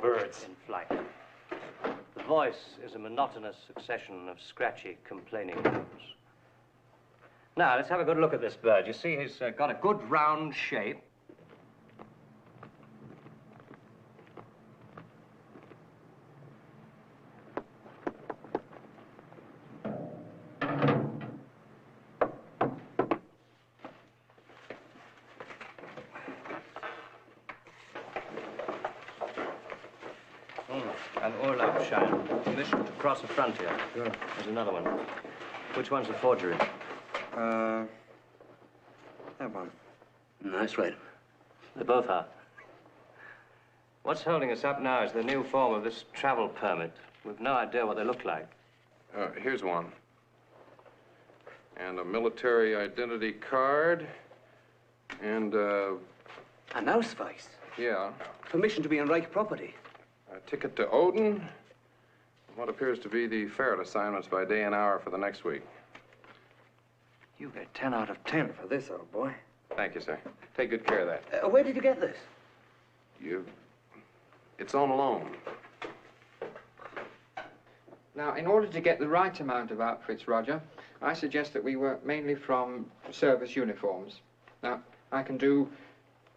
birds in flight. The voice is a monotonous succession of scratchy, complaining notes. Now, let's have a good look at this bird. You see, he's got a good round shape. An Urlaubschein. Permission to cross the frontier. Sure. There's another one. Which one's a forgery? That one. That's right. They both are. What's holding us up now is the new form of this travel permit. We've no idea what they look like. Here's one. And a military identity card. And, An Ausweis. yeah. Permission to be on Reich property. A ticket to Odin. What appears to be the ferret assignments by day and hour for the next week. You get 10 out of 10 for this, old boy. Thank you, sir. Take good care of that. Where did you get this? It's on loan. Now, in order to get the right amount of outfits, Roger, I suggest that we work mainly from service uniforms. Now, I can do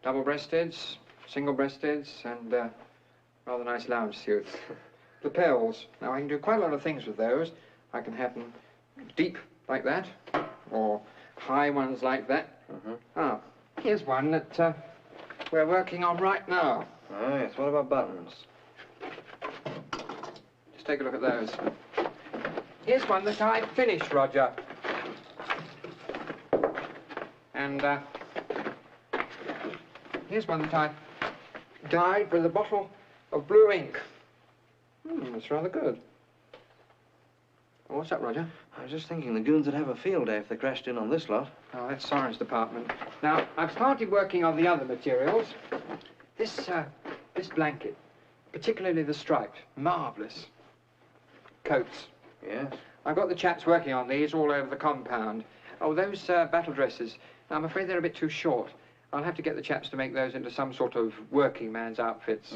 double-breasteds, single-breasteds, and rather nice lounge suits. Lapels. Now, I can do quite a lot of things with those. I can have them deep like that, or high ones like that. Ah, here's one that we're working on right now. Oh, yes. What about buttons? Just take a look at those. Here's one that I finished, Roger. And here's one that I dyed with a bottle of blue ink. That's rather good. What's that, Roger? I was just thinking the goons would have a field day if they crashed in on this lot. Oh, that's Soren's department. Now, I've started working on the other materials. This blanket, particularly the striped, marvelous. Coats. Yes. I've got the chaps working on these all over the compound. Oh, those battle dresses, I'm afraid they're a bit too short. I'll have to get the chaps to make those into some sort of working man's outfits.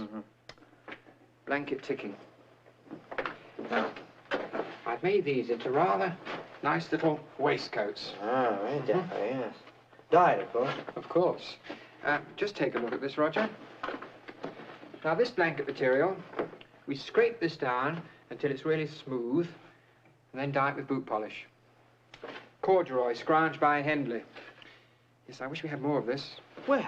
Blanket ticking. Now, I've made these into rather nice little waistcoats. Ah, right, yes. Dyed, of course. Of course. Just take a look at this, Roger. Now, this blanket material, we scrape this down until it's really smooth, and then dye it with boot polish. Corduroy, scrounged by Hendley. Yes, I wish we had more of this. Where in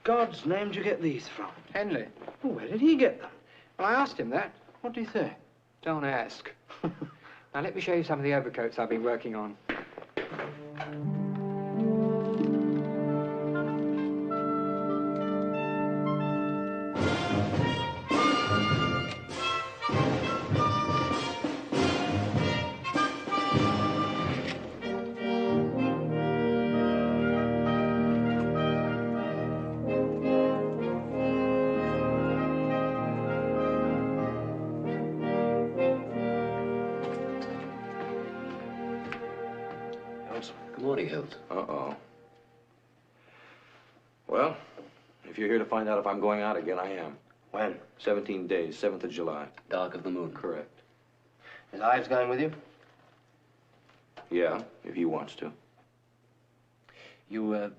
God's name did you get these from? Henley. Well, where did he get them? Well, I asked him that. What do you say? Don't ask. Now, let me show you some of the overcoats I've been working on. Good morning, Hills. Uh-oh. Well, if you're here to find out if I'm going out again, I am. When? 17 days, 7th of July. Dark of the moon. Correct. Is Ives going with you? Yeah, if he wants to. You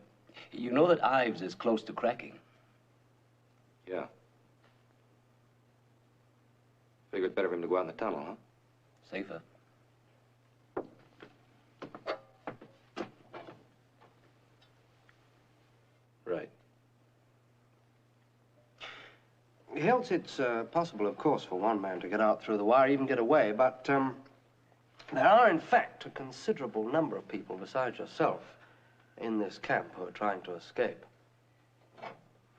know that Ives is close to cracking. Yeah. Figure it's better for him to go out in the tunnel, huh? Safer. Right. Hilts, it's possible, of course, for one man to get out through the wire, even get away, but there are, in fact, a considerable number of people besides yourself in this camp who are trying to escape.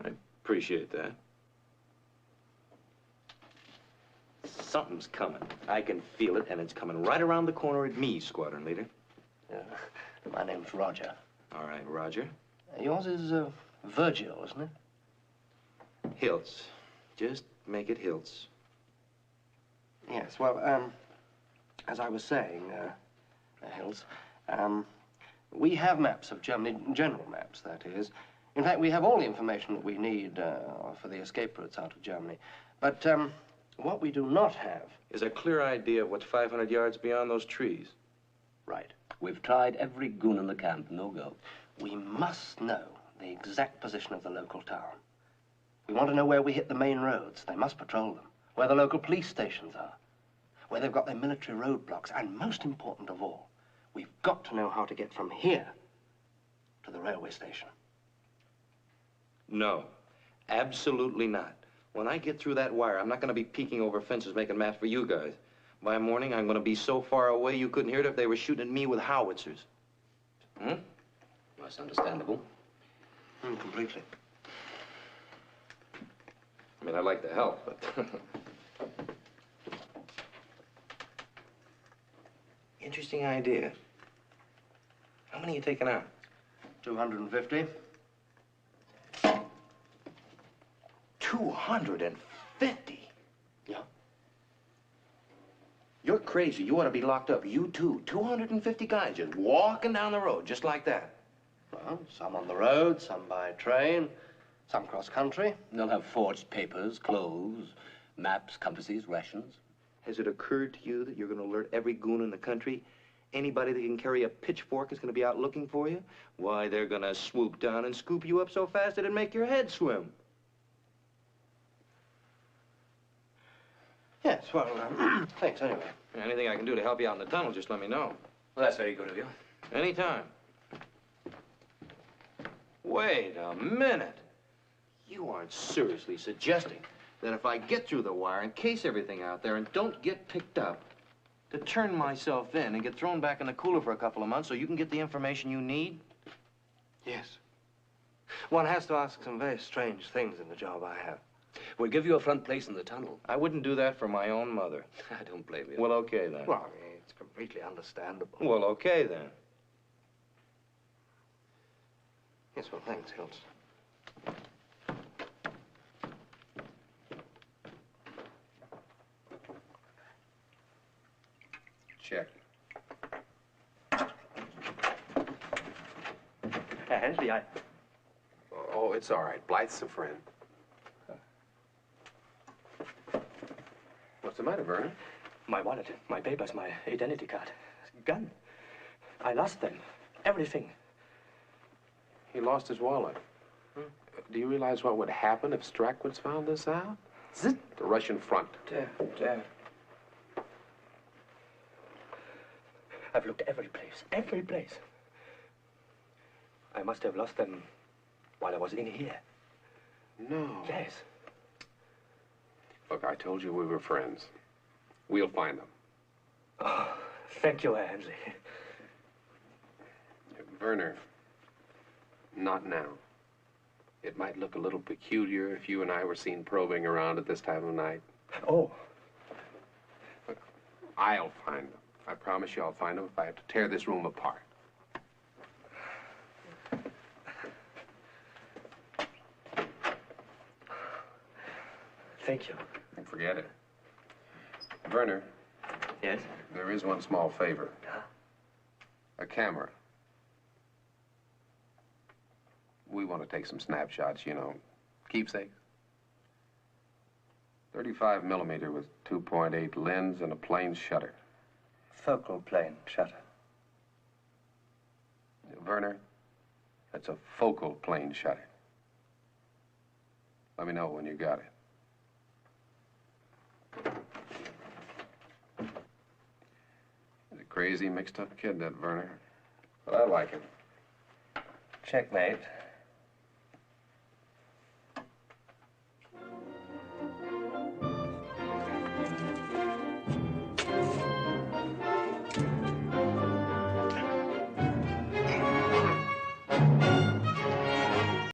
I appreciate that. Something's coming. I can feel it, and it's coming right around the corner at me, Squadron Leader. My name's Roger. All right, Roger. Yours is Virgil, isn't it? Hilts. Just make it Hilts. Yes, well, as I was saying, Hills, we have maps of Germany, general maps, that is. In fact, we have all the information that we need for the escape routes out of Germany. But what we do not have... Is a clear idea of what's 500 yards beyond those trees. Right. We've tried every goon in the camp, no go. We must know the exact position of the local town. We want to know where we hit the main roads. They must patrol them. Where the local police stations are. Where they've got their military roadblocks. And most important of all, we've got to know how to get from here to the railway station. No, absolutely not. When I get through that wire, I'm not going to be peeking over fences making maps for you guys. By morning, I'm going to be so far away you couldn't hear it if they were shooting at me with howitzers. Hmm? That's understandable. Completely. I mean, I'd like to help, but... Interesting idea. How many are you taking out? 250. 250? Yeah. You're crazy. You ought to be locked up. You too. 250 guys just walking down the road, just like that. Well, some on the road, some by train, some cross-country. They'll have forged papers, clothes, maps, compasses, rations. Has it occurred to you that you're going to alert every goon in the country? Anybody that can carry a pitchfork is going to be out looking for you? Why, they're going to swoop down and scoop you up so fast it'd make your head swim. Yes, well, thanks anyway. Anything I can do to help you out in the tunnel, just let me know. Well, that's very good of you. Anytime. Wait a minute. You aren't seriously suggesting that if I get through the wire and case everything out there and don't get picked up, to turn myself in and get thrown back in the cooler for a couple of months so you can get the information you need? Yes. One has to ask some very strange things in the job I have. We'll give you a front place in the tunnel. I wouldn't do that for my own mother. I don't blame you. Well, okay then. Well, I mean, it's completely understandable. Well, okay then. Yes, well, thanks, Hills. Check. Hensley, Oh, it's all right. Blythe's a friend. What's the matter, Vernon? My wallet, my papers, my identity card, gun. I lost them. Everything. He lost his wallet. Do you realize what would happen if Strachwitz found this out? Zit. The Russian front. There. I've looked every place, every place. I must have lost them while I was in here. No. Yes. Look, I told you we were friends. We'll find them. Oh, thank you, Hensley. Werner, not now. It might look a little peculiar if you and I were seen probing around at this time of night. Oh. I'll find them. I promise you I'll find them if I have to tear this room apart. Thank you. Forget it. Werner. Yes? There is one small favor. A camera. We want to take some snapshots, you know, keepsakes. 35 millimeter with 2.8 lens and a plane shutter. Focal plane shutter. Werner, that's a focal plane shutter. Let me know when you got it. He's a crazy, mixed-up kid, that Werner. But I like him. Checkmate.